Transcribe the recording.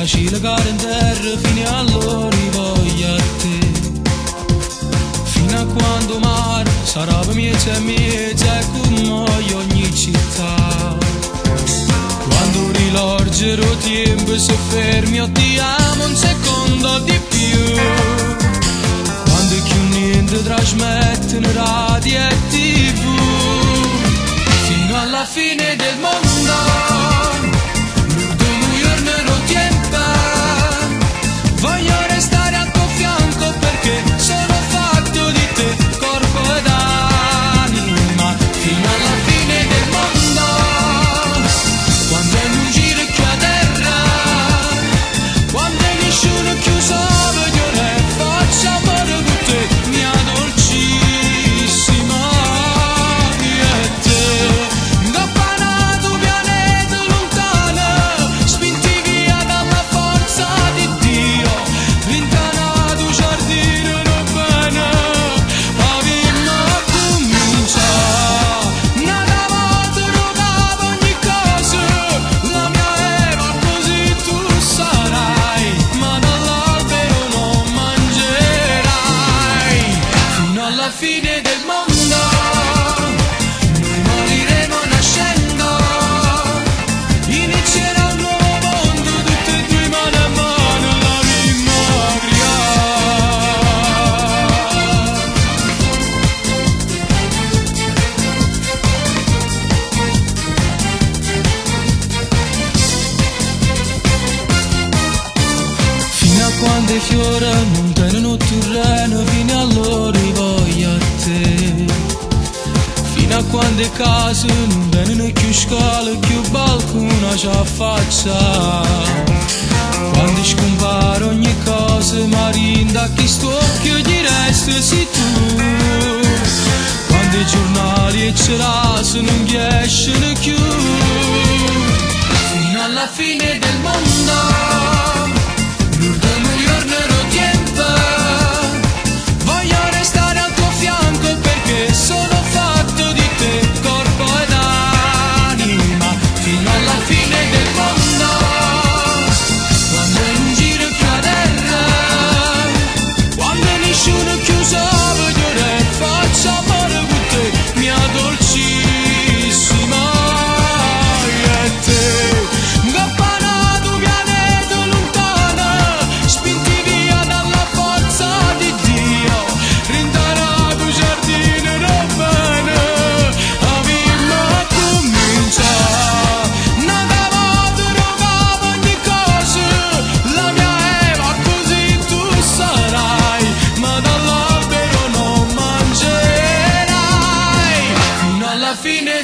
lasci la gara in terra fino allora voglio a te. Fino a quando mare sarà per miezza come ogni città. Quando rilorgerò tempo se fermi o ti amo un secondo di più. Quando più niente trasmettono radio e tv. Fino alla fine del mondo voglio restare al tuo fianco perché sono fatto di te, corpo ed anima, fino alla fine del mondo. Quando non giro più a terra, quando nessuno chiuso voglio ne faccio amore con te, mia dolcissima. Io e te, incappanato pianeta lontano, spinti via dalla forza di Dio. Rintanato giardino non bene, la vita comincia. Una volta rogavo ogni cosa, la mia Eva così tu sarai, ma dall'albero non mangerai. Fino alla fine del mondo, noi moriremo nascendo, inizierà un nuovo mondo, tutte e due mano a mano la memoria. Fino a quando i fiori non tengono terreno, fino allora voglio a te. Fino a quando le case non vengono più scale, più balcone ci affaccia. Quando scompare ogni cosa, ma rinda chi stocchio di resto sei tu. Quando i giornali e cerase non escono più. Fino alla fine del mondo, l'ultimo giorno del tempo, voglio restare al tuo fianco perché sono fatto di te, corpo ed anima, fino alla fine del mondo. Quando non giro più a terra, quando nessuno chiuso voglio ne faccio amore con te, mia dolcissima. Io e te, incappanato pianeta lontano, spinti via dalla forza di Dio. Rintanato giardino non bene, la vita comincia. Una volta rogavo ogni cosa, la mia Eva così tu sarai, ma dall'albero non mangerai. Fino alla fine